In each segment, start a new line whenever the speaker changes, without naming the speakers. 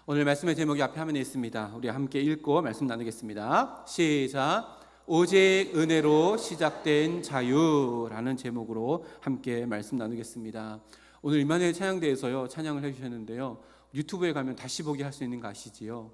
오늘 말씀의 제목이 앞에 화면에 있습니다. 우리 함께 읽고 말씀 나누겠습니다. 시작. 오직 은혜로 시작된 자유라는 제목으로 함께 말씀 나누겠습니다. 오늘 임마누엘 찬양대에서요 찬양을 해주셨는데요, 유튜브에 가면 다시 보기 할 수 있는 거 아시지요?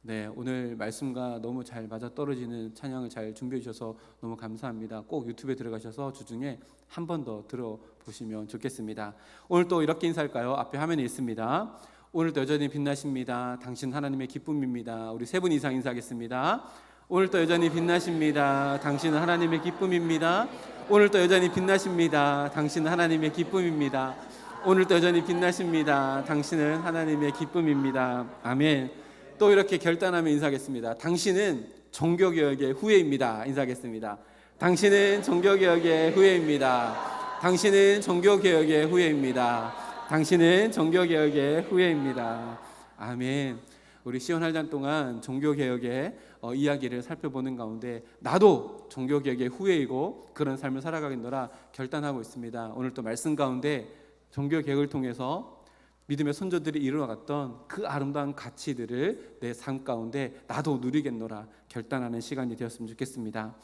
네, 오늘 말씀과 너무 잘 맞아떨어지는 찬양을 잘 준비해 주셔서 너무 감사합니다. 꼭 유튜브에 들어가셔서 주중에 한 번 더 들어보시면 좋겠습니다. 오늘 또 이렇게 인사할까요? 앞에 화면에 있습니다. 오늘도 여전히 빛나십니다. 당신 하나님의 기쁨입니다. 우리 세 분 이상 인사하겠습니다. 오늘도 여전히 빛나십니다. 당신은 하나님의 기쁨입니다. 오늘도 여전히 빛나십니다. 당신은 하나님의 기쁨입니다. 오늘도 여전히 빛나십니다. 당신은 하나님의 기쁨입니다. 아멘. 또 이렇게 결단하며 인사하겠습니다. 당신은 종교개혁의 후예입니다. 인사하겠습니다. 당신은 종교개혁의 후예입니다. 당신은 종교개혁의 후예입니다. 당신은 종교개혁의 후예입니다. 아멘. 우리 시원할잔 동안 종교개혁의 이야기를 살펴보는 가운데 나도 종교개혁의 후예이고 그런 삶을 살아가겠노라 결단하고 있습니다. 오늘 또 말씀 가운데 종교개혁을 통해서 믿음의 선조들이 이루어갔던 그 아름다운 가치들을 내 삶 가운데 나도 누리겠노라 결단하는 시간이 되었으면 좋겠습니다.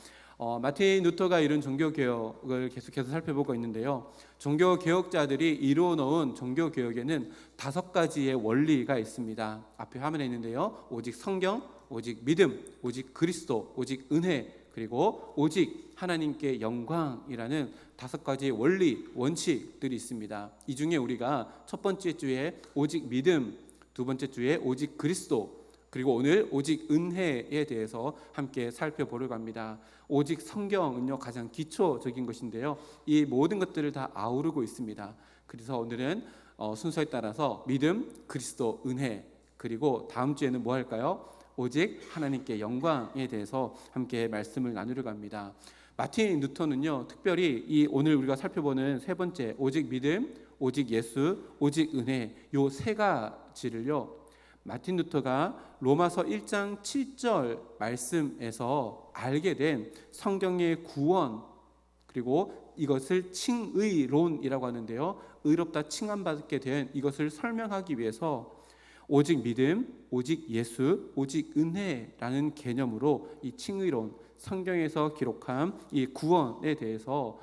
마틴 루터가 이룬 종교개혁을 계속해서 살펴보고 있는데요, 종교개혁자들이 이루어 놓은 종교개혁에는 5가지의 원리가 있습니다. 앞에 화면에 있는데요, 오직 성경, 오직 믿음, 오직 그리스도, 오직 은혜, 그리고 오직 하나님께 영광이라는 5가지의 원리, 원칙들이 있습니다. 이 중에 우리가 첫 번째 주에 오직 믿음, 두 번째 주에 오직 그리스도, 그리고 오늘 오직 은혜에 대해서 함께 살펴보려고 합니다. 오직 성경은요 가장 기초적인 것인데요, 이 모든 것들을 다 아우르고 있습니다. 그래서 오늘은 순서에 따라서 믿음, 그리스도, 은혜, 그리고 다음 주에는 뭐 할까요? 오직 하나님께 영광에 대해서 함께 말씀을 나누려고 합니다. 마틴 루터는요 특별히 이 오늘 우리가 살펴보는 세 번째 오직 믿음, 오직 예수, 오직 은혜, 요 세 가지를요 마틴 루터가 로마서 1장 7절 말씀에서 알게 된 성경의 구원, 그리고 이것을 칭의론이라고 하는데요, 의롭다 칭함받게 된 이것을 설명하기 위해서 오직 믿음, 오직 예수, 오직 은혜라는 개념으로 이 칭의론, 성경에서 기록한 이 구원에 대해서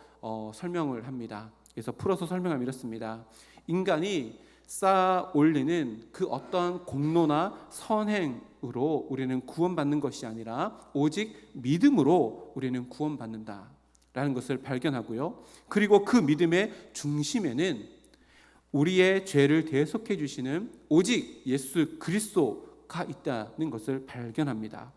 설명을 합니다. 그래서 풀어서 설명하면 이렇습니다. 인간이 쌓아 올리는 그 어떤 공로나 선행으로 우리는 구원받는 것이 아니라 오직 믿음으로 우리는 구원받는다라는 것을 발견하고요, 그리고 그 믿음의 중심에는 우리의 죄를 대속해 주시는 오직 예수 그리스도가 있다는 것을 발견합니다.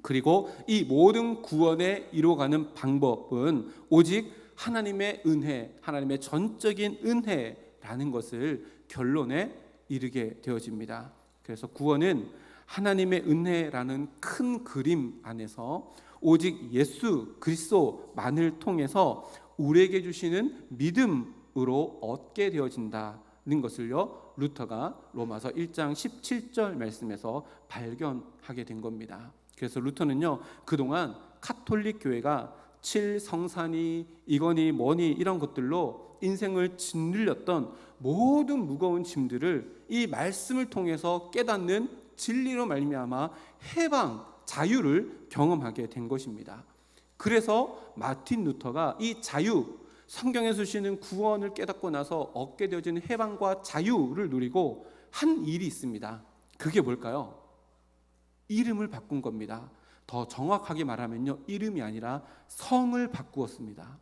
그리고 이 모든 구원에 이루어가는 방법은 오직 하나님의 은혜, 하나님의 전적인 은혜라는 것을 결론에 이르게 되어집니다. 그래서 구원은 하나님의 은혜라는 큰 그림 안에서 오직 예수 그리스도만을 통해서 우리에게 주시는 믿음으로 얻게 되어진다는 것을요 루터가 로마서 1장 17절 말씀에서 발견하게 된 겁니다. 그래서 루터는요 그동안 카톨릭 교회가 7성사니 이거니 뭐니 이런 것들로 인생을 짓눌렸던 모든 무거운 짐들을 이 말씀을 통해서 깨닫는 진리로 말미암아 해방, 자유를 경험하게 된 것입니다. 그래서 마틴 루터가 이 자유, 성경에서 주시는 구원을 깨닫고 나서 얻게 되어지는 해방과 자유를 누리고 한 일이 있습니다. 그게 뭘까요? 이름을 바꾼 겁니다. 더 정확하게 말하면요, 이름이 아니라 성을 바꾸었습니다.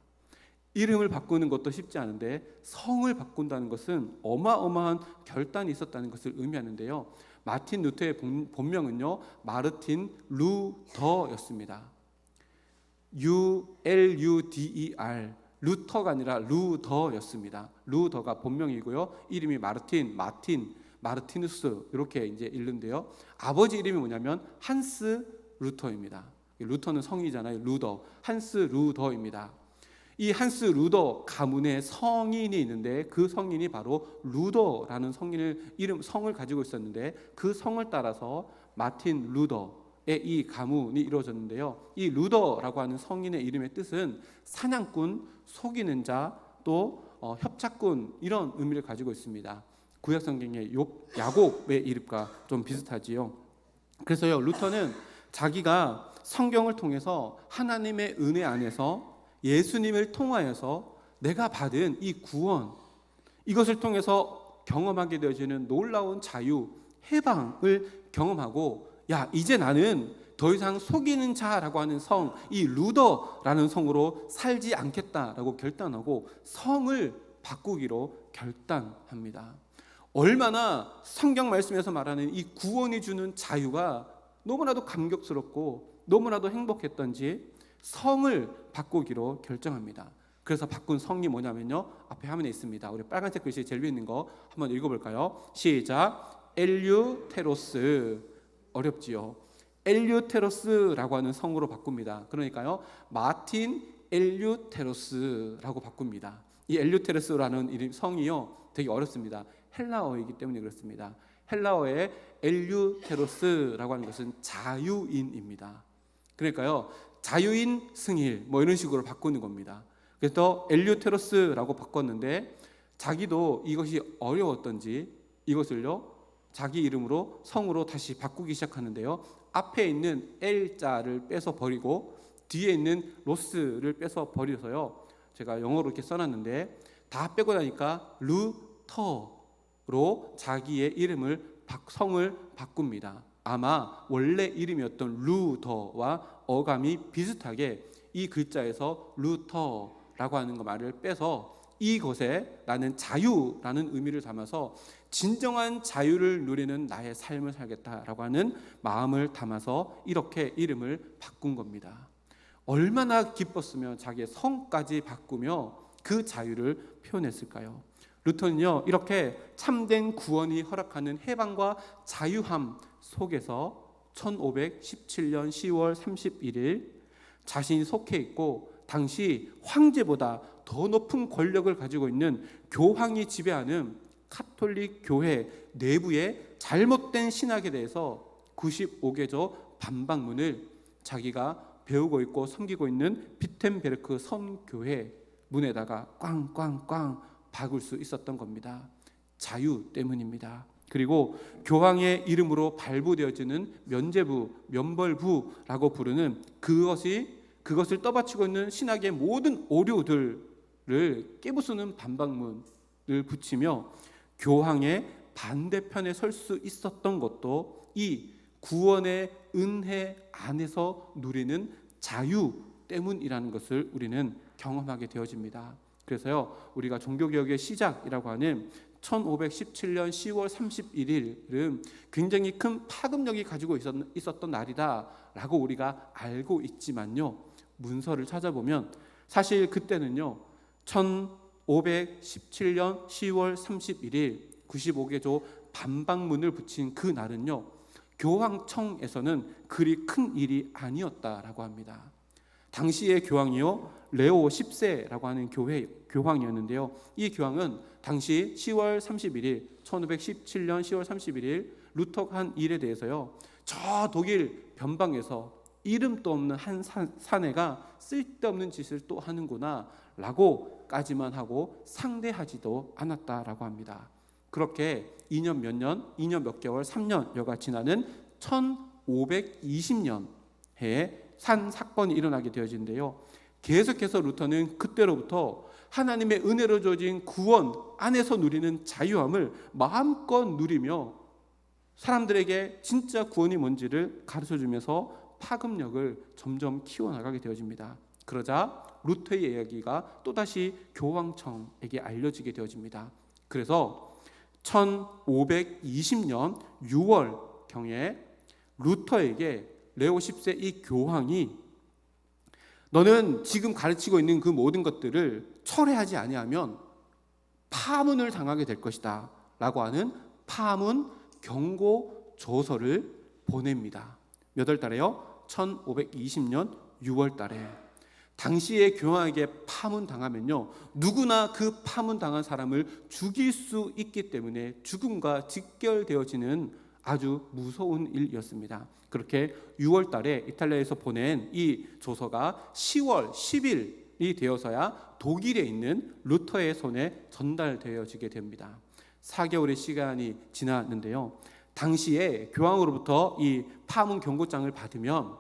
이름을 바꾸는 것도 쉽지 않은데 성을 바꾼다는 것은 어마어마한 결단이 있었다는 것을 의미하는데요, 마틴 루터의 본명은요 마르틴 루더였습니다. ULUDER, 루터가 아니라 루더였습니다. 루더가 본명이고요, 이름이 마르티누스 이렇게 이제 읽는데요, 아버지 이름이 뭐냐면 한스 루터입니다. 루터는 성이잖아요. 루더, 한스 루더입니다. 이 한스 루더 가문에 성인이 있는데 그 성인이 바로 루더라는 성을 가지고 있었는데 그 성을 따라서 마틴 루더의 이 가문이 이루어졌는데요, 이 루더라고 하는 성인의 이름의 뜻은 사냥꾼, 속이는 자, 또 협착꾼 이런 의미를 가지고 있습니다. 구약 성경의 야곱의 이름과 좀 비슷하지요. 그래서요, 루터는 자기가 성경을 통해서 하나님의 은혜 안에서 예수님을 통하여서 내가 받은 이 구원, 이것을 통해서 경험하게 되어지는 놀라운 자유, 해방을 경험하고, 야, 이제 나는 더 이상 속이는 자라고 하는 성, 이 루더라는 성으로 살지 않겠다라고 결단하고 성을 바꾸기로 결단합니다. 얼마나 성경 말씀에서 말하는 이 구원이 주는 자유가 너무나도 감격스럽고 너무나도 행복했던지 성을 바꾸기로 결정합니다. 그래서 바꾼 성이 뭐냐면요, 앞에 화면에 있습니다. 우리 빨간색 글씨 제일 위에 있는 거 한번 읽어볼까요? 시작. 엘류테로스. 어렵지요. 엘류테로스라고 하는 성으로 바꿉니다. 그러니까요, 마틴 엘류테로스라고 바꿉니다. 이 엘류테로스라는 이름 성이요 되게 어렵습니다. 헬라어이기 때문에 그렇습니다. 헬라어의 엘류테로스라고 하는 것은 자유인입니다. 그러니까요, 자유인 승일 뭐 이런 식으로 바꾸는 겁니다. 그래서 엘류테로스라고 바꿨는데 자기도 이것이 어려웠던지 이것을요 자기 이름으로 성으로 다시 바꾸기 시작하는데요, 앞에 있는 L자를 빼서 버리고 뒤에 있는 로스를 빼서 버려서요, 제가 영어로 이렇게 써놨는데 다 빼고 나니까 루터로 자기의 이름을 성을 바꿉니다. 아마 원래 이름이었던 루더와 어감이 비슷하게 이 글자에서 루터라고 하는 말을 빼서 이것에 나는 자유라는 의미를 담아서 진정한 자유를 누리는 나의 삶을 살겠다라고 하는 마음을 담아서 이렇게 이름을 바꾼 겁니다. 얼마나 기뻤으면 자기의 성까지 바꾸며 그 자유를 표현했을까요? 루터는요, 이렇게 참된 구원이 허락하는 해방과 자유함 속에서 1517년 10월 31일 자신이 속해 있고 당시 황제보다 더 높은 권력을 가지고 있는 교황이 지배하는 카톨릭 교회 내부의 잘못된 신학에 대해서 95개조 반박문을 자기가 배우고 있고 섬기고 있는 비텐베르크 선교회 문에다가 꽝꽝꽝 박을 수 있었던 겁니다. 자유 때문입니다. 그리고 교황의 이름으로 발부되어지는 면죄부, 면벌부라고 부르는 그것을 떠받치고 있는 신학의 모든 오류들을 깨부수는 반박문을 붙이며 교황의 반대편에 설 수 있었던 것도 이 구원의 은혜 안에서 누리는 자유 때문이라는 것을 우리는 경험하게 되어집니다. 그래서요, 우리가 종교개혁의 시작이라고 하는 1517년 10월 31일은 굉장히 큰 파급력이 가지고 있었던 날이다라고 우리가 알고 있지만요, 문서를 찾아보면 사실 그때는요 1517년 10월 31일 95개조 반박문을 붙인 그 날은요 교황청에서는 그리 큰 일이 아니었다라고 합니다. 당시의 교황이요 레오 10세라고 하는 교황이었는데요, 이 교황은 당시 10월 31일 1517년 10월 31일 루터가 한 일에 대해서요, 저 독일 변방에서 이름도 없는 한 사내가 쓸데없는 짓을 또 하는구나 라고까지만 하고 상대하지도 않았다라고 합니다. 그렇게 2년 몇 개월, 3년여가 지나는 1520년에 산 사건이 일어나게 되어지는데요, 계속해서 루터는 그때로부터 하나님의 은혜로 주어진 구원 안에서 누리는 자유함을 마음껏 누리며 사람들에게 진짜 구원이 뭔지를 가르쳐주면서 파급력을 점점 키워나가게 되어집니다. 그러자 루터의 이야기가 또다시 교황청에게 알려지게 되어집니다. 그래서 1520년 6월경에 루터에게 레오 10세 이 교황이 너는 지금 가르치고 있는 그 모든 것들을 철회하지 아니하면 파문을 당하게 될 것이다 라고 하는 파문 경고 조서를 보냅니다. 몇 월 달에요? 1520년 6월 달에. 당시에 교황에게 파문당하면요 누구나 그 파문당한 사람을 죽일 수 있기 때문에 죽음과 직결되어지는 아주 무서운 일이었습니다. 그렇게 6월 달에 이탈리아에서 보낸 이 조서가 10월 10일이 되어서야 독일에 있는 루터의 손에 전달되어지게 됩니다. 4개월의 시간이 지났는데요. 당시에 교황으로부터 이 파문 경고장을 받으면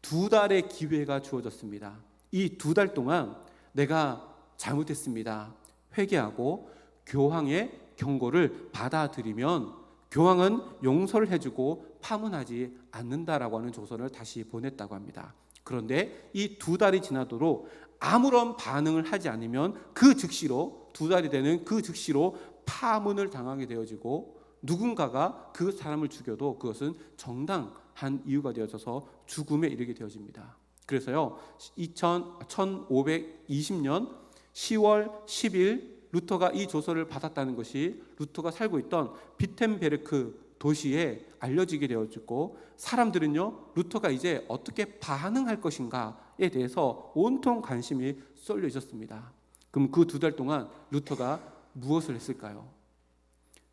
2달의 기회가 주어졌습니다. 이 2달 동안 내가 잘못했습니다, 회개하고 교황의 경고를 받아들이면 교황은 용서를 해주고 파문하지 않는다라고 하는 조선을 다시 보냈다고 합니다. 그런데 이 2달이 지나도록 아무런 반응을 하지 않으면 그 즉시로 2달이 되는 그 즉시로 파문을 당하게 되어지고 누군가가 그 사람을 죽여도 그것은 정당한 이유가 되어져서 죽음에 이르게 되어집니다. 그래서요 1520년 10월 10일 루터가 이 조서를 받았다는 것이 루터가 살고 있던 비텐베르크 도시에 알려지게 되어지고 사람들은요 루터가 이제 어떻게 반응할 것인가에 대해서 온통 관심이 쏠려 있었습니다. 그럼 그 2달 동안 루터가 무엇을 했을까요?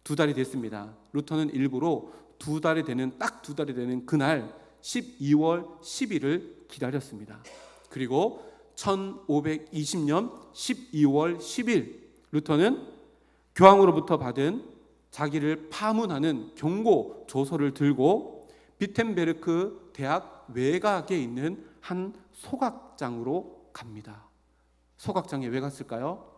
2달이 됐습니다. 루터는 일부러 2달이 되는 딱 2달이 되는 그날 12월 10일을 기다렸습니다. 그리고 1520년 12월 10일 루터는 교황으로부터 받은 자기를 파문하는 경고 조서를 들고 비텐베르크 대학 외곽에 있는 한 소각장으로 갑니다. 소각장에 왜 갔을까요?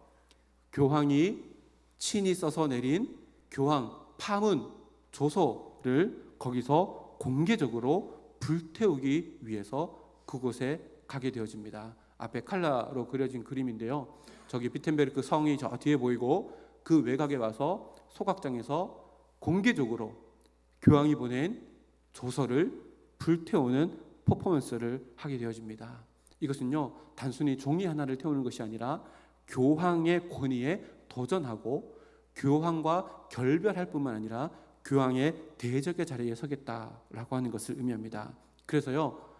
교황이 친히 써서 내린 교황 파문 조서를 거기서 공개적으로 불태우기 위해서 그곳에 가게 되어집니다. 앞에 칼라로 그려진 그림인데요. 저기 비텐베르크 성이 저 뒤에 보이고 그 외곽에 와서 소각장에서 공개적으로 교황이 보낸 조서를 불태우는 퍼포먼스를 하게 되어집니다. 이것은요 단순히 종이 하나를 태우는 것이 아니라 교황의 권위에 도전하고 교황과 결별할 뿐만 아니라 교황의 대적의 자리에 서겠다라고 하는 것을 의미합니다. 그래서요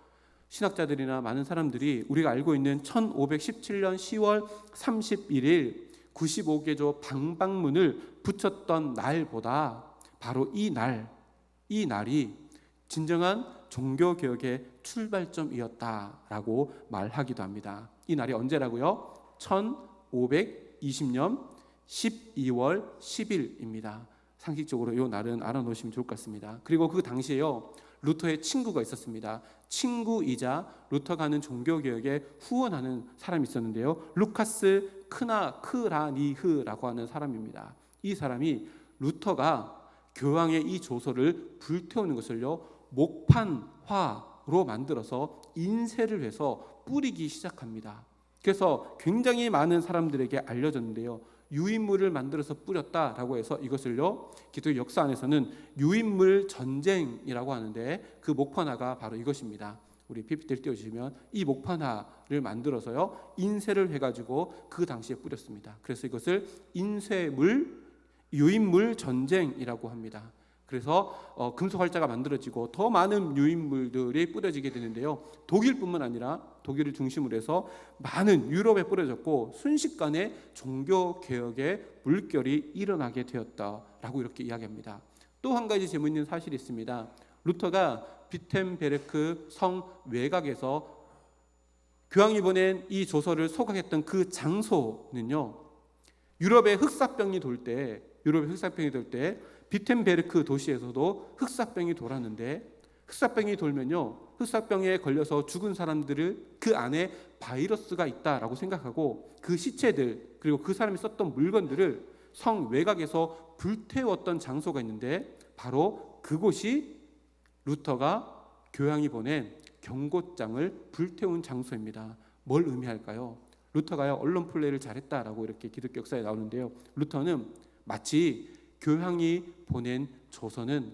신학자들이나 많은 사람들이 우리가 알고 있는 1517년 10월 31일 95개조 방방문을 붙였던 날보다 바로 이 날이 진정한 종교개혁의 출발점이었다라고 말하기도 합니다. 이 날이 언제라고요? 1520년 12월 10일입니다. 상식적으로 이 날은 알아놓으시면 좋을 것 같습니다. 그리고 그 당시에요 루터의 친구가 있었습니다. 친구이자 루터가 하는 종교개혁에 후원하는 사람이 있었는데요. 루카스 크라니흐라고 하는 사람입니다. 이 사람이 루터가 교황의 이 조서를 불태우는 것을요 목판화로 만들어서 인쇄를 해서 뿌리기 시작합니다. 그래서 굉장히 많은 사람들에게 알려졌는데요. 유인물을 만들어서 뿌렸다라고 해서 이것을요 기독교 역사 안에서는 유인물 전쟁이라고 하는데 그 목판화가 바로 이것입니다. 우리 PPT를 띄워주시면 이 목판화를 만들어서요 인쇄를 해가지고 그 당시에 뿌렸습니다. 그래서 이것을 유인물 전쟁이라고 합니다. 그래서 금속 활자가 만들어지고 더 많은 유인물들이 뿌려지게 되는데요. 독일뿐만 아니라 독일을 중심으로 해서 많은 유럽에 뿌려졌고 순식간에 종교개혁의 물결이 일어나게 되었다라고 이렇게 이야기합니다. 또 한 가지 재미있는 사실이 있습니다. 루터가 비텐베르크 성 외곽에서 교황이 보낸 이 조서를 소각했던 그 장소는요 유럽의 흑사병이 돌 때 비텐베르크 도시에서도 흑사병이 돌았는데 흑사병이 돌면요 흑사병에 걸려서 죽은 사람들을 그 안에 바이러스가 있다라고 생각하고 그 시체들 그리고 그 사람이 썼던 물건들을 성 외곽에서 불태웠던 장소가 있는데 바로 그곳이 루터가 교황이 보낸 경고장을 불태운 장소입니다. 뭘 의미할까요? 루터가요 언론 플레이를 잘했다라고 이렇게 기독교 역사에 나오는데요. 루터는 마치 교황이 보낸 조서는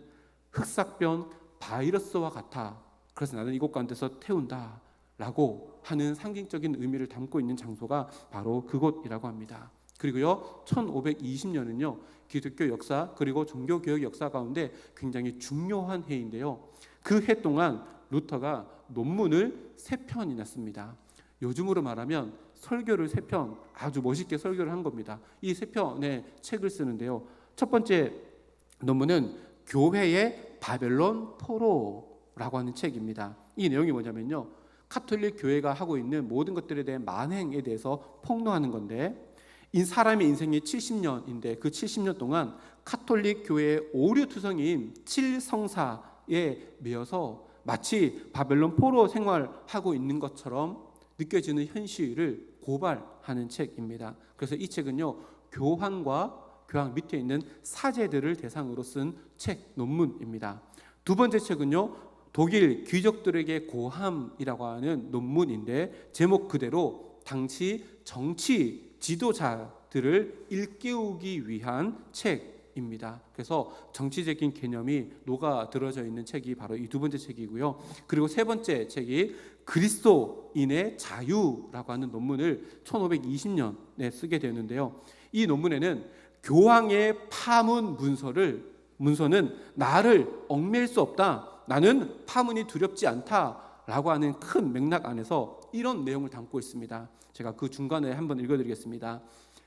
흑사병 바이러스와 같아. 그래서 나는 이곳 가운데서 태운다 라고 하는 상징적인 의미를 담고 있는 장소가 바로 그곳이라고 합니다. 그리고요 1520년은요 기독교 역사 그리고 종교개혁 역사 가운데 굉장히 중요한 해인데요. 그 해 동안 루터가 논문을 3편이나 씁니다. 요즘으로 말하면 설교를 3편 아주 멋있게 설교를 한 겁니다. 이 3편의 책을 쓰는데요. 첫 번째 논문은 교회의 바벨론 포로라고 하는 책입니다. 이 내용이 뭐냐면요. 카톨릭 교회가 하고 있는 모든 것들에 대한 만행에 대해서 폭로하는 건데 이 사람의 인생이 70년인데 그 70년 동안 카톨릭 교회의 오류투성이인 7성사에 매여서 마치 바벨론 포로 생활하고 있는 것처럼 느껴지는 현실을 고발하는 책입니다. 그래서 이 책은요, 교황과 교황 밑에 있는 사제들을 대상으로 쓴 책 논문입니다. 두 번째 책은요, 독일 귀족들에게 고함이라고 하는 논문인데 제목 그대로 당시 정치 지도자들을 일깨우기 위한 책입니다. 그래서 정치적인 개념이 녹아들어져 있는 책이 바로 이 두 번째 책이고요. 그리고 세 번째 책이 그리스도인의 자유라고 하는 논문을 1520년에 쓰게 되는데요. 이 논문에는 교황의 파문 문서는 나를 얽매일 수 없다. 나는 파문이 두렵지 않다라고 하는 큰 맥락 안에서 이런 내용을 담고 있습니다. 제가 그 중간에 한번 읽어드리겠습니다.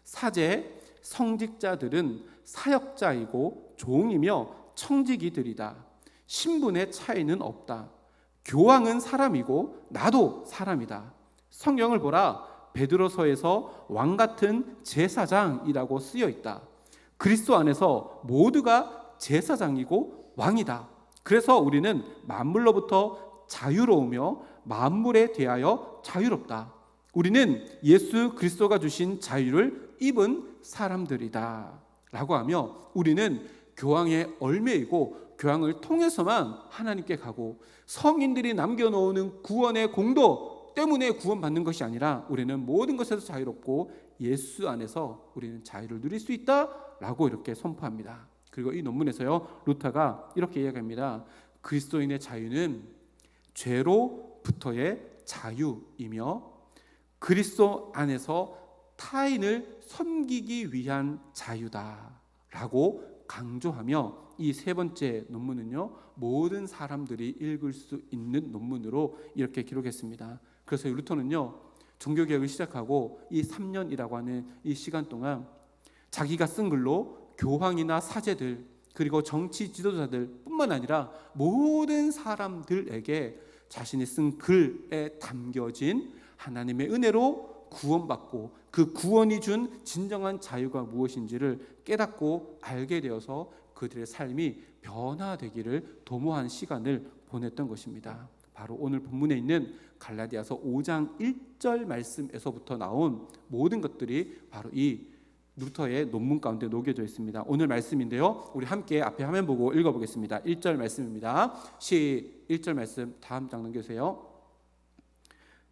사제, 성직자들은 사역자이고 종이며 청지기들이다. 신분의 차이는 없다. 교황은 사람이고 나도 사람이다. 성경을 보라. 베드로서에서 왕 같은 제사장이라고 쓰여 있다. 그리스도 안에서 모두가 제사장이고 왕이다. 그래서 우리는 만물로부터 자유로우며 만물에 대하여 자유롭다. 우리는 예수 그리스도가 주신 자유를 입은 사람들이다 라고 하며 우리는 교황의 얽매이고 교황을 통해서만 하나님께 가고 성인들이 남겨놓는 구원의 공도 때문에 구원받는 것이 아니라 우리는 모든 것에서 자유롭고 예수 안에서 우리는 자유를 누릴 수 있다라고 이렇게 선포합니다. 그리고 이 논문에서요, 루터가 이렇게 이야기합니다. 그리스도인의 자유는 죄로부터의 자유이며 그리스도 안에서 타인을 섬기기 위한 자유다라고 강조하며 이 세 번째 논문은요, 모든 사람들이 읽을 수 있는 논문으로 이렇게 기록했습니다. 그래서 루터는요, 종교개혁을 시작하고 이 3년이라고 하는 이 시간 동안 자기가 쓴 글로 교황이나 사제들 그리고 정치 지도자들 뿐만 아니라 모든 사람들에게 자신이 쓴 글에 담겨진 하나님의 은혜로 구원받고 그 구원이 준 진정한 자유가 무엇인지를 깨닫고 알게 되어서 그들의 삶이 변화되기를 도모한 시간을 보냈던 것입니다. 바로 오늘 본문에 있는 갈라디아서 5장 1절 말씀에서부터 나온 모든 것들이 바로 이 루터의 논문 가운데 녹여져 있습니다. 오늘 말씀인데요, 우리 함께 앞에 화면 보고 읽어보겠습니다. 1절 말씀입니다. 1절 말씀 다음 장 넘겨주세요.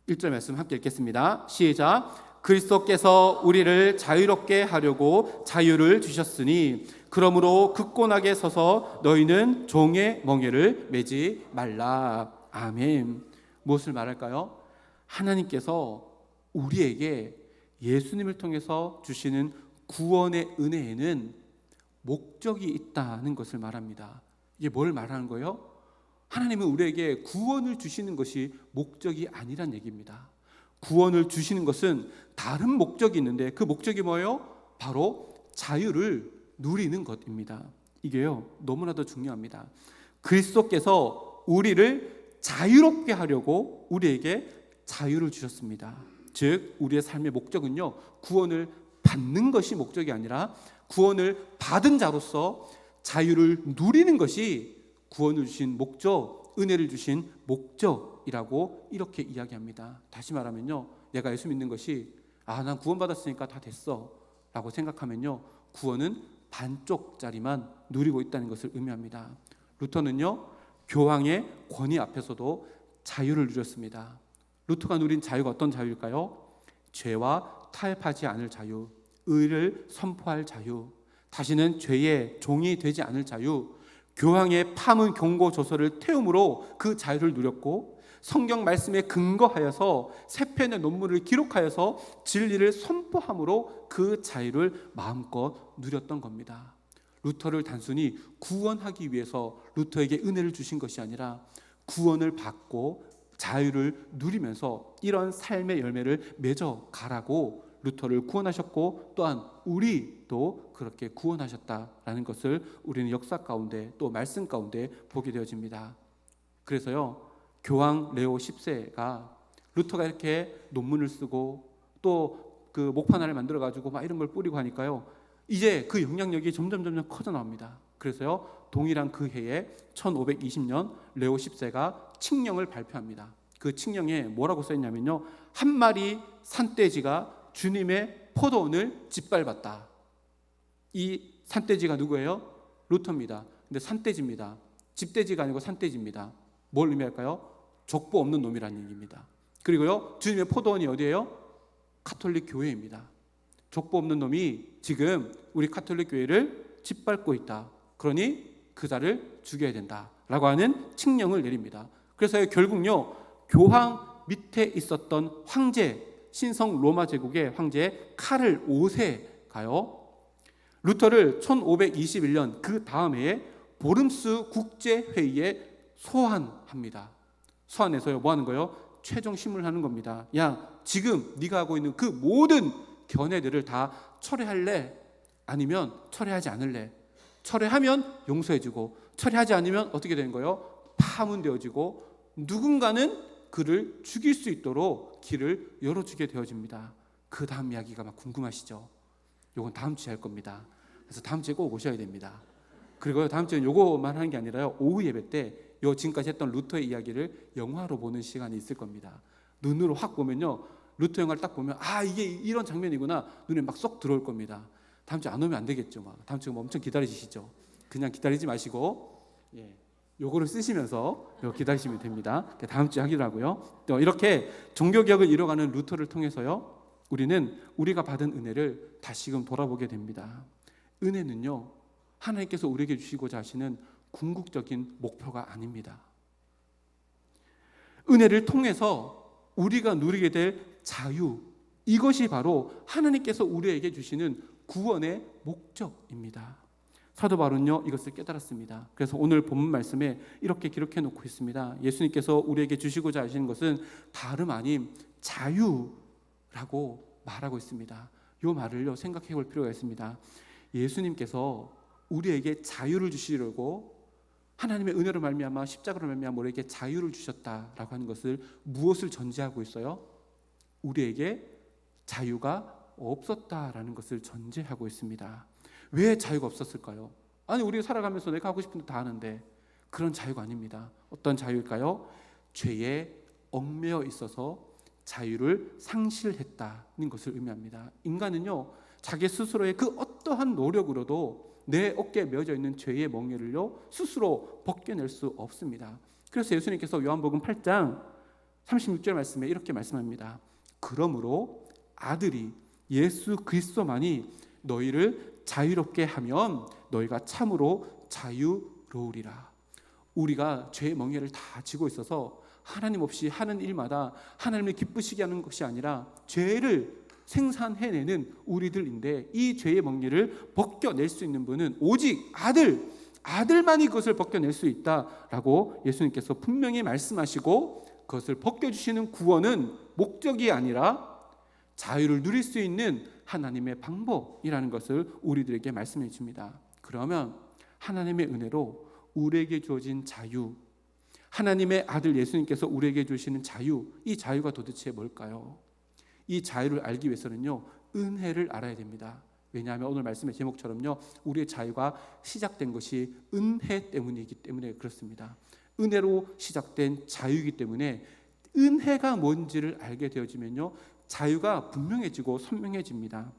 1절 말씀 함께 읽겠습니다. 시작. 그리스도께서 우리를 자유롭게 하려고 자유를 주셨으니 그러므로 굳건하게 서서 너희는 종의 멍에를 매지 말라. 아멘. 무엇을 말할까요? 하나님께서 우리에게 예수님을 통해서 주시는 구원의 은혜에는 목적이 있다는 것을 말합니다. 이게 뭘 말하는 거예요? 하나님은 우리에게 구원을 주시는 것이 목적이 아니란 얘기입니다. 구원을 주시는 것은 다른 목적이 있는데 그 목적이 뭐예요? 바로 자유를 누리는 것입니다. 이게요, 너무나도 중요합니다. 그리스도께서 우리를 자유롭게 하려고 우리에게 자유를 주셨습니다. 즉 우리의 삶의 목적은요, 구원을 받는 것이 목적이 아니라 구원을 받은 자로서 자유를 누리는 것이 구원을 주신 목적, 은혜를 주신 목적이라고 이렇게 이야기합니다. 다시 말하면요, 내가 예수 믿는 것이 난 구원받았으니까 다 됐어 라고 생각하면요, 구원은 반쪽짜리만 누리고 있다는 것을 의미합니다. 루터는요, 교황의 권위 앞에서도 자유를 누렸습니다. 루터가 누린 자유가 어떤 자유일까요? 죄와 타협하지 않을 자유, 의를 선포할 자유, 다시는 죄의 종이 되지 않을 자유, 교황의 파문 경고 조서를 태움으로 그 자유를 누렸고 성경 말씀에 근거하여서 세 편의 논문을 기록하여서 진리를 선포함으로 그 자유를 마음껏 누렸던 겁니다. 루터를 단순히 구원하기 위해서 루터에게 은혜를 주신 것이 아니라 구원을 받고 자유를 누리면서 이런 삶의 열매를 맺어 가라고 루터를 구원하셨고 또한 우리도 그렇게 구원하셨다라는 것을 우리는 역사 가운데 또 말씀 가운데 보게 되어집니다. 그래서요, 교황 레오 10세가 루터가 이렇게 논문을 쓰고 또 그 목판알을 만들어 가지고 막 이런 걸 뿌리고 하니까요. 이제 그 영향력이 점점 커져 나옵니다. 그래서요. 동일한 그 해에 1520년 레오 10세가 칙령을 발표합니다. 그 칙령에 뭐라고 써 있냐면요. 한 마리 산돼지가 주님의 포도원을 짓밟았다. 이 산돼지가 누구예요? 루터입니다. 근데 산돼지입니다. 집돼지가 아니고 산돼지입니다. 뭘 의미할까요? 족보 없는 놈이라는 얘기입니다. 그리고요. 주님의 포도원이 어디예요? 가톨릭 교회입니다. 족보 없는 놈이 지금 우리 가톨릭 교회를 짓밟고 있다. 그러니 그자를 죽여야 된다라고 하는 칙령을 내립니다. 그래서 결국요. 교황 밑에 있었던 황제, 신성 로마 제국의 황제 카를 5세가요. 루터를 1521년 그 다음 해에 보름스 국제회의에 소환합니다. 소환해서요. 뭐 하는 거예요? 최종 심문하는 겁니다. 야, 지금 네가 하고 있는 그 모든 견해들을 다 철회할래? 아니면 철회하지 않을래? 철회하면 용서해주고 철회하지 않으면 어떻게 되는 거예요? 파문되어지고 누군가는 그를 죽일 수 있도록 길을 열어주게 되어집니다. 그 다음 이야기가 막 궁금하시죠? 요건 다음 주에 할 겁니다. 그래서 다음 주에 꼭 오셔야 됩니다. 그리고 다음 주에는 요거만 하는 게 아니라요. 오후 예배 때 요 지금까지 했던 루터의 이야기를 영화로 보는 시간이 있을 겁니다. 눈으로 확 보면요. 루터 영화를 딱 보면 아 이게 이런 장면이구나 눈에 막 쏙 들어올 겁니다. 다음 주에 안 오면 안 되겠죠. 막 다음 주에 엄청 기다리시죠. 그냥 기다리지 마시고 요거를 쓰시면서 기다리시면 됩니다. 다음 주에 하기로 하고요. 또 이렇게 종교개혁을 이뤄가는 루터를 통해서요. 우리는 우리가 받은 은혜를 다시금 돌아보게 됩니다. 은혜는요. 하나님께서 우리에게 주시고자 하시는 궁극적인 목표가 아닙니다. 은혜를 통해서 우리가 누리게 될 자유, 이것이 바로 하나님께서 우리에게 주시는 구원의 목적입니다. 사도 바울은요 이것을 깨달았습니다. 그래서 오늘 본문 말씀에 이렇게 기록해 놓고 있습니다. 예수님께서 우리에게 주시고자 하시는 것은 다름 아닌 자유라고 말하고 있습니다. 이 말을요 생각해 볼 필요가 있습니다. 예수님께서 우리에게 자유를 주시려고 하나님의 은혜로 말미암아 십자가로 말미암아 우리에게 자유를 주셨다라고 하는 것을 무엇을 전제하고 있어요? 우리에게 자유가 없었다라는 것을 전제하고 있습니다. 왜 자유가 없었을까요? 아니 우리가 살아가면서 내가 하고 싶은 데 다 하는데 그런 자유가 아닙니다. 어떤 자유일까요? 죄에 얽매여 있어서 자유를 상실했다는 것을 의미합니다. 인간은요 자기 스스로의 그 어떠한 노력으로도 내 어깨에 메어져 있는 죄의 멍에를요 스스로 벗겨낼 수 없습니다. 그래서 예수님께서 요한복음 8장 36절 말씀에 이렇게 말씀합니다. 그러므로 아들이 예수 그리스도만이 너희를 자유롭게 하면 너희가 참으로 자유로우리라. 우리가 죄의 멍에를 다 지고 있어서 하나님 없이 하는 일마다 하나님을 기쁘시게 하는 것이 아니라 죄를 생산해내는 우리들인데 이 죄의 멍에를 벗겨낼 수 있는 분은 오직 아들만이 그것을 벗겨낼 수 있다라고 예수님께서 분명히 말씀하시고 그것을 벗겨주시는 구원은 목적이 아니라 자유를 누릴 수 있는 하나님의 방법이라는 것을 우리들에게 말씀해 줍니다. 그러면 하나님의 은혜로 우리에게 주어진 자유, 하나님의 아들 예수님께서 우리에게 주시는 자유, 이 자유가 도대체 뭘까요? 이 자유를 알기 위해서는요 은혜를 알아야 됩니다. 왜냐하면 오늘 말씀의 제목처럼요 우리의 자유가 시작된 것이 은혜 때문이기 때문에 그렇습니다. 은혜로 시작된 자유이기 때문에 은혜가 뭔지를 알게 되어지면요 자유가 분명해지고 선명해집니다.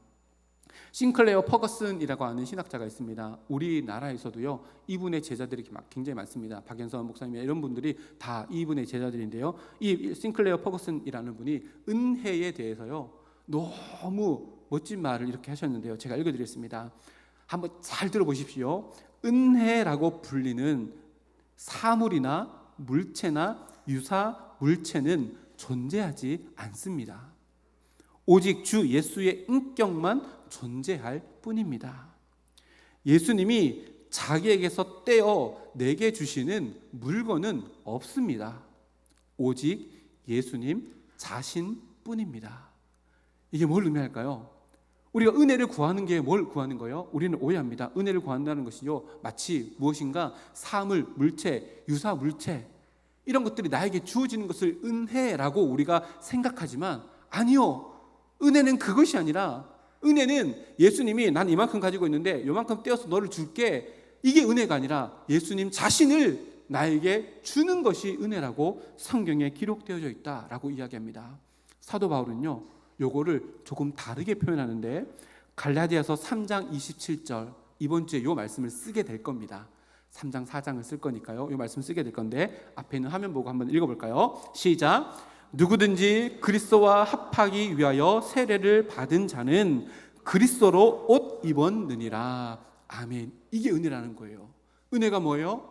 싱클레어 퍼거슨이라고 하는 신학자가 있습니다. 우리나라에서도요 이분의 제자들이 굉장히 많습니다. 박연선 목사님 이런 분들이 다 이분의 제자들인데요. 이 싱클레어 퍼거슨이라는 분이 은혜에 대해서요 너무 멋진 말을 이렇게 하셨는데요. 제가 읽어드리겠습니다. 한번 잘 들어보십시오. 은혜라고 불리는 사물이나 물체나 유사 물체는 존재하지 않습니다. 오직 주 예수의 인격만 존재할 뿐입니다. 예수님이 자기에게서 떼어 내게 주시는 물건은 없습니다. 오직 예수님 자신뿐입니다. 이게 뭘 의미할까요? 우리가 은혜를 구하는 게 뭘 구하는 거예요? 우리는 오해합니다. 은혜를 구한다는 것이요 마치 무엇인가 사물, 물체, 유사 물체 이런 것들이 나에게 주어지는 것을 은혜라고 우리가 생각하지만 아니요. 은혜는 그것이 아니라, 은혜는 예수님이 난 이만큼 가지고 있는데 이만큼 떼어서 너를 줄게, 이게 은혜가 아니라 예수님 자신을 나에게 주는 것이 은혜라고 성경에 기록되어져 있다라고 이야기합니다. 사도 바울은요, 요거를 조금 다르게 표현하는데 갈라디아서 3장 27절, 이번 주에 요 말씀을 쓰게 될 겁니다. 3장 4장을 쓸 거니까요, 요 말씀 쓰게 될 건데 앞에 있는 화면 보고 한번 읽어볼까요? 시작. 누구든지 그리스도와 합하기 위하여 세례를 받은 자는 그리스도로 옷 입었느니라. 아멘. 이게 은혜라는 거예요. 은혜가 뭐예요?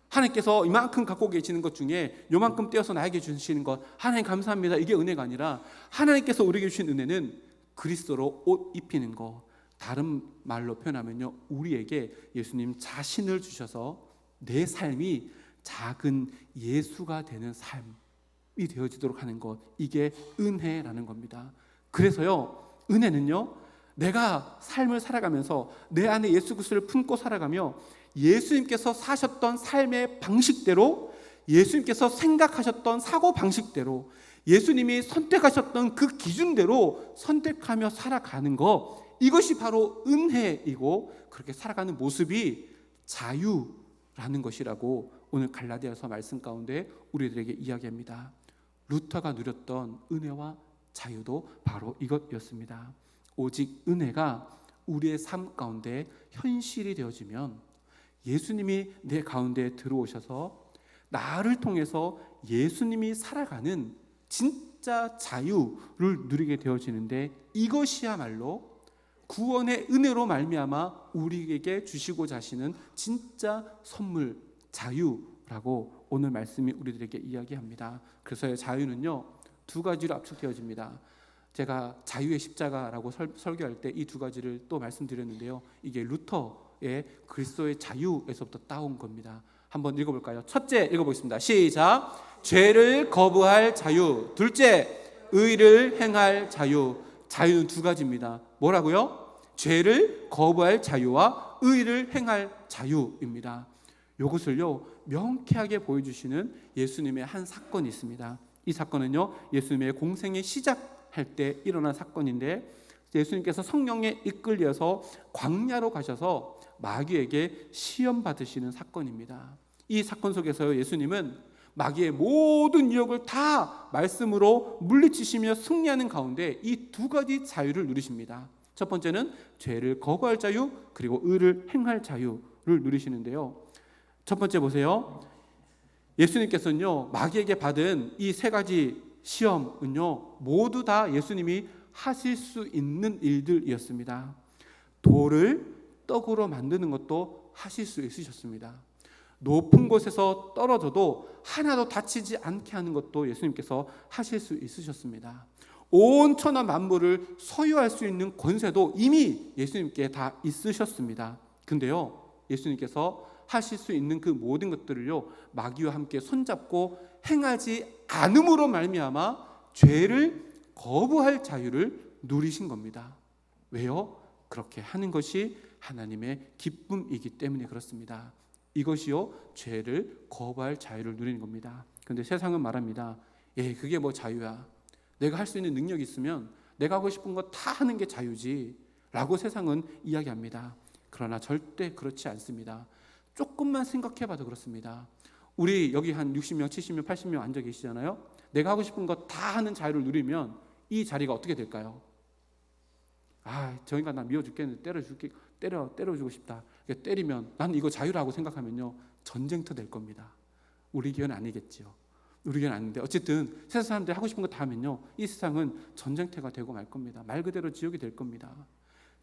하나님께서 이만큼 갖고 계시는 것 중에 요만큼 떼어서 나에게 주시는 것, 하나님 감사합니다, 이게 은혜가 아니라 하나님께서 우리에게 주신 은혜는 그리스도로 옷 입히는 것. 다른 말로 표현하면요, 우리에게 예수님 자신을 주셔서 내 삶이 작은 예수가 되는 삶이 되어지도록 하는 것, 이게 은혜라는 겁니다. 그래서요, 은혜는요, 내가 삶을 살아가면서 내 안에 예수 그리스도를 품고 살아가며 예수님께서 사셨던 삶의 방식대로, 예수님께서 생각하셨던 사고 방식대로, 예수님이 선택하셨던 그 기준대로 선택하며 살아가는 것, 이것이 바로 은혜이고, 그렇게 살아가는 모습이 자유라는 것이라고 오늘 갈라디아서 말씀 가운데 우리들에게 이야기합니다. 루터가 누렸던 은혜와 자유도 바로 이것이었습니다. 오직 은혜가 우리의 삶 가운데 현실이 되어지면 예수님이 내 가운데 들어오셔서 나를 통해서 예수님이 살아가는 진짜 자유를 누리게 되어지는데, 이것이야말로 구원의 은혜로 말미암아 우리에게 주시고자 하시는 진짜 선물, 자유라고 오늘 말씀이 우리들에게 이야기합니다. 그래서 자유는요, 두 가지로 압축되어집니다. 제가 자유의 십자가라고 설교할 때 이 두 가지를 또 말씀드렸는데요, 이게 루터의 그리스도의 자유에서부터 따온 겁니다. 한번 읽어볼까요? 첫째 읽어보겠습니다. 시작. 죄를 거부할 자유. 둘째, 의를 행할 자유. 자유는 두 가지입니다. 뭐라고요? 죄를 거부할 자유와 의를 행할 자유입니다. 이것을요, 명쾌하게 보여주시는 예수님의 한 사건이 있습니다. 이 사건은요, 예수님의 공생의 시작할 때 일어난 사건인데, 예수님께서 성령에 이끌려서 광야로 가셔서 마귀에게 시험 받으시는 사건입니다. 이 사건 속에서 예수님은 마귀의 모든 유혹을 다 말씀으로 물리치시며 승리하는 가운데 이 두 가지 자유를 누리십니다. 첫 번째는 죄를 거부할 자유, 그리고 의를 행할 자유를 누리시는데요. 첫 번째 보세요. 예수님께서는요, 마귀에게 받은 이 세 가지 시험은요, 모두 다 예수님이 하실 수 있는 일들이었습니다. 돌을 떡으로 만드는 것도 하실 수 있으셨습니다. 높은 곳에서 떨어져도 하나도 다치지 않게 하는 것도 예수님께서 하실 수 있으셨습니다. 온 천하 만물을 소유할 수 있는 권세도 이미 예수님께 다 있으셨습니다. 근데요, 예수님께서 하실 수 있는 그 모든 것들을요, 마귀와 함께 손잡고 행하지 않음으로 말미암아 죄를 거부할 자유를 누리신 겁니다. 왜요? 그렇게 하는 것이 하나님의 기쁨이기 때문에 그렇습니다. 이것이요, 죄를 거부할 자유를 누리는 겁니다. 그런데 세상은 말합니다. 그게 뭐 자유야? 내가 할 수 있는 능력이 있으면 내가 하고 싶은 거 다 하는 게 자유지 라고 세상은 이야기합니다. 그러나 절대 그렇지 않습니다. 조금만 생각해봐도 그렇습니다. 우리 여기 한 60명, 70명, 80명 앉아 계시잖아요. 내가 하고 싶은 거 다 하는 자유를 누리면 이 자리가 어떻게 될까요? 저 인간 나 미워 죽겠는데 때려주고 싶다. 때리면 난 이거 자유라고 생각하면요, 전쟁터 될 겁니다. 우리 교회는 아니겠죠. 우리 교회는 아닌데 어쨌든 세상 사람들이 하고 싶은 거 다 하면요, 이 세상은 전쟁터가 되고 말 겁니다. 말 그대로 지옥이 될 겁니다.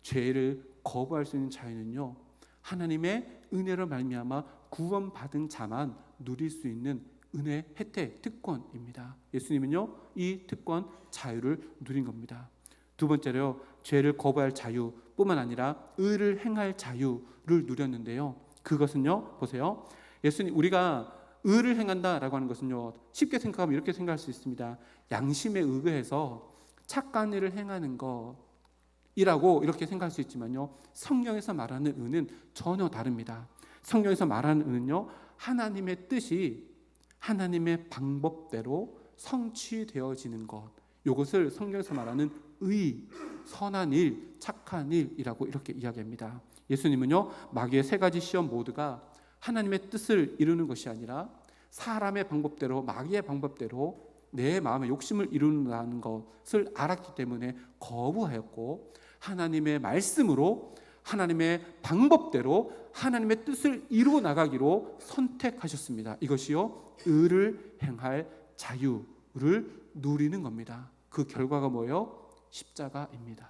죄를 거부할 수 있는 자유는요, 하나님의 은혜로 말미암아 구원받은 자만 누릴 수 있는 은혜, 혜택, 특권입니다. 예수님은요, 이 특권, 자유를 누린 겁니다. 두 번째로 죄를 거부할 자유뿐만 아니라 의를 행할 자유를 누렸는데요. 그것은요, 보세요. 예수님, 우리가 의를 행한다라고 하는 것은요, 쉽게 생각하면 이렇게 생각할 수 있습니다. 양심에 의거해서 착한 일을 행하는 것이라고 이렇게 생각할 수 있지만요, 성경에서 말하는 의는 전혀 다릅니다. 성경에서 말하는 의는요, 하나님의 뜻이 하나님의 방법대로 성취되어지는 것, 이것을 성경에서 말하는 의, 선한 일, 착한 일이라고 이렇게 이야기합니다. 예수님은요, 마귀의 세 가지 시험 모두가 하나님의 뜻을 이루는 것이 아니라 사람의 방법대로, 마귀의 방법대로 내 마음의 욕심을 이루는 것을 알았기 때문에 거부하였고, 하나님의 말씀으로 하나님의 방법대로 하나님의 뜻을 이루어 나가기로 선택하셨습니다. 이것이요, 의를 행할 자유를 누리는 겁니다. 그 결과가 뭐예요? 십자가입니다.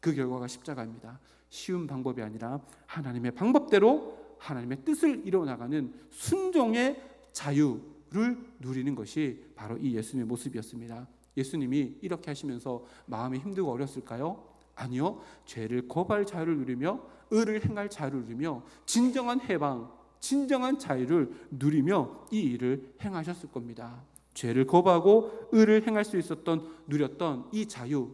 그 결과가 십자가입니다. 쉬운 방법이 아니라 하나님의 방법대로 하나님의 뜻을 이루어 나가는 순종의 자유를 누리는 것이 바로 이 예수님의 모습이었습니다. 예수님이 이렇게 하시면서 마음이 힘들고 어렸을까요? 아니요. 죄를 거부할 자유를 누리며 의를 행할 자유를 누리며 진정한 해방, 진정한 자유를 누리며 이 일을 행하셨을 겁니다. 죄를 거부하고 의를 행할 수 있었던, 누렸던 이 자유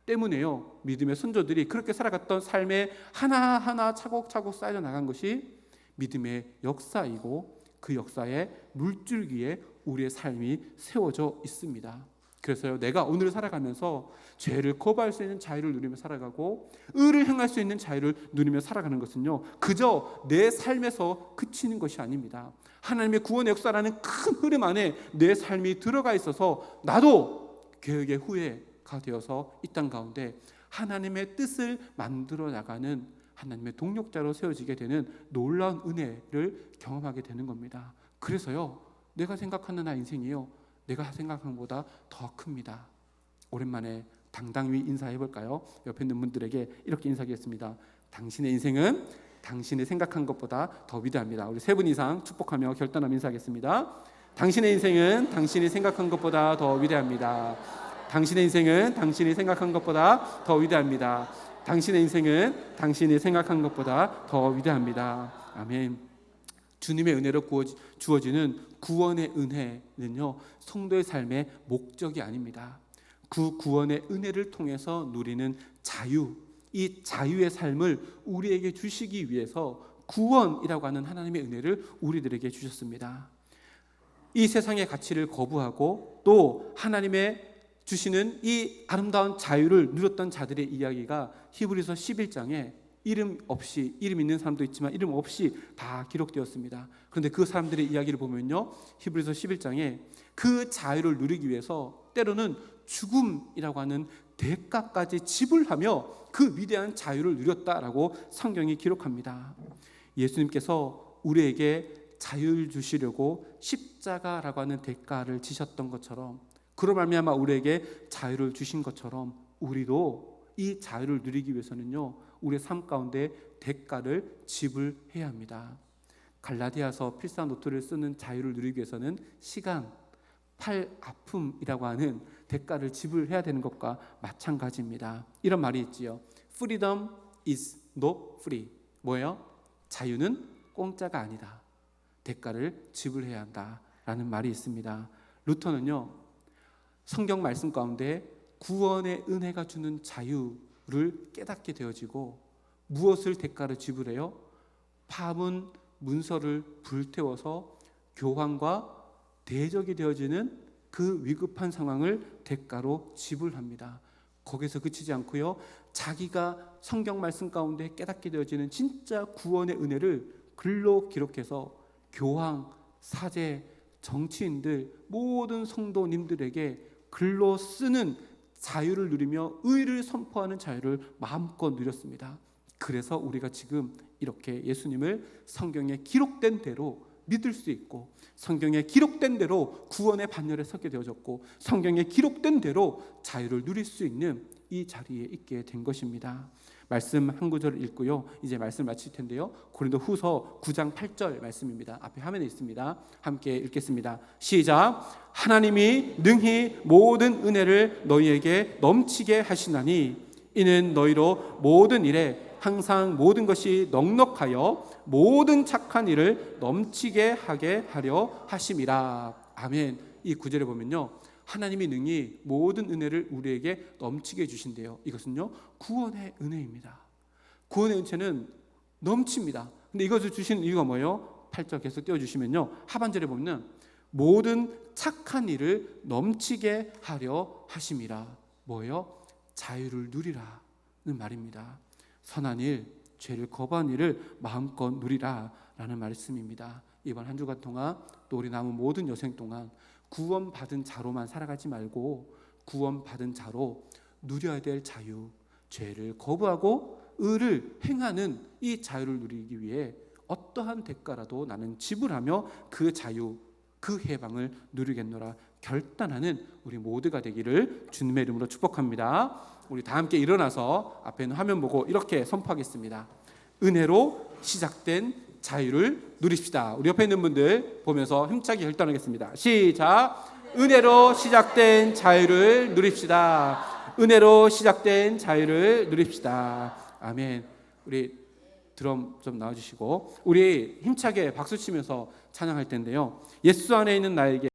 때문에요, 믿음의 선조들이 그렇게 살아갔던 삶에 하나하나 차곡차곡 쌓여 나간 것이 믿음의 역사이고, 그 역사의 물줄기에 우리의 삶이 세워져 있습니다. 그래서요, 내가 오늘 살아가면서 죄를 거부할 수 있는 자유를 누리며 살아가고 의를 행할 수 있는 자유를 누리며 살아가는 것은요, 그저 내 삶에서 그치는 것이 아닙니다. 하나님의 구원의 역사라는 큰 흐름 안에 내 삶이 들어가 있어서 나도 개혁의 후예가 되어서 이 땅 가운데 하나님의 뜻을 만들어 나가는 하나님의 동력자로 세워지게 되는 놀라운 은혜를 경험하게 되는 겁니다. 그래서요, 내가 생각하는 나 인생이요, 내가 생각하는 것보다 더 큽니다. 오랜만에 당당히 인사해 볼까요? 옆에 있는 분들에게 이렇게 인사하겠습니다. 당신의 인생은 당신이 생각한 것보다 더 위대합니다. 우리 세 분 이상 축복하며 결단하며 인사하겠습니다. 당신의 인생은 당신이 생각한 것보다 더 위대합니다. 당신의 인생은 당신이 생각한 것보다 더 위대합니다. 당신의 인생은 당신이 생각한 것보다 더 위대합니다. 아멘. 주님의 은혜로 주어지는 구원의 은혜는요, 성도의 삶의 목적이 아닙니다. 그 구원의 은혜를 통해서 누리는 자유, 이 자유의 삶을 우리에게 주시기 위해서 구원이라고 하는 하나님의 은혜를 우리들에게 주셨습니다. 이 세상의 가치를 거부하고 또 하나님의 주시는 이 아름다운 자유를 누렸던 자들의 이야기가 히브리서 11장에 이름 있는 사람도 있지만 이름 없이 다 기록되었습니다. 그런데 그 사람들의 이야기를 보면요, 히브리서 11장에 그 자유를 누리기 위해서 때로는 죽음이라고 하는 대가까지 지불하며 그 위대한 자유를 누렸다라고 성경이 기록합니다. 예수님께서 우리에게 자유를 주시려고 십자가라고 하는 대가를 지셨던 것처럼, 그로 말미암아 우리에게 자유를 주신 것처럼 우리도 이 자유를 누리기 위해서는요, 우리의 삶 가운데 대가를 지불해야 합니다. 갈라디아서 필사노트를 쓰는 자유를 누리기 위해서는 시간, 팔 아픔이라고 하는 대가를 지불해야 되는 것과 마찬가지입니다. 이런 말이 있지요. Freedom is not free. 뭐예요? 자유는 공짜가 아니다. 대가를 지불해야 한다라는 말이 있습니다. 루터는요, 성경 말씀 가운데 구원의 은혜가 주는 자유를 깨닫게 되어지고 무엇을 대가로 지불해요? 파문 문서를 불태워서 교황과 대적이 되어지는 그 위급한 상황을 대가로 지불합니다. 거기서 그치지 않고요, 자기가 성경 말씀 가운데 깨닫게 되어지는 진짜 구원의 은혜를 글로 기록해서 교황, 사제, 정치인들, 모든 성도님들에게 글로 쓰는 자유를 누리며 의를 선포하는 자유를 마음껏 누렸습니다. 그래서 우리가 지금 이렇게 예수님을 성경에 기록된 대로 믿을 수 있고, 성경에 기록된 대로 구원의 반열에 서게 되어졌고, 성경에 기록된 대로 자유를 누릴 수 있는 이 자리에 있게 된 것입니다. 말씀 한 구절 읽고요, 이제 말씀 마칠 텐데요, 고린도후서 9장 8절 말씀입니다. 앞에 화면에 있습니다. 함께 읽겠습니다. 시작. 하나님이 능히 모든 은혜를 너희에게 넘치게 하시나니 이는 너희로 모든 일에 항상 모든 것이 넉넉하여 모든 착한 일을 넘치게 하게 하려 하심이라. 아멘. 이 구절에 보면요, 하나님이 능히 모든 은혜를 우리에게 넘치게 해주신대요. 이것은요, 구원의 은혜입니다. 구원의 은혜는 넘칩니다. 근데 이것을 주시는 이유가 뭐예요? 8절 계속 띄워주시면요, 하반절에 보면 모든 착한 일을 넘치게 하려 하심이라. 뭐예요? 자유를 누리라는 말입니다. 선한 일, 죄를 거부한 일을 마음껏 누리라라는 말씀입니다. 이번 한 주간 동안 또 우리 남은 모든 여생 동안 구원받은 자로만 살아가지 말고 구원받은 자로 누려야 될 자유, 죄를 거부하고 의를 행하는 이 자유를 누리기 위해 어떠한 대가라도 나는 지불하며 그 자유, 그 해방을 누리겠노라 결단하는 우리 모두가 되기를 주님의 이름으로 축복합니다. 우리 다 함께 일어나서 앞에 있는 화면 보고 이렇게 선포하겠습니다. 은혜로 시작된 자유를 누립시다. 우리 옆에 있는 분들 보면서 힘차게 결단하겠습니다. 시작. 은혜로 시작된 자유를 누립시다. 은혜로 시작된 자유를 누립시다. 아멘. 우리 드럼 좀 나와주시고 우리 힘차게 박수 치면서 찬양할 텐데요. 예수 안에 있는 나에게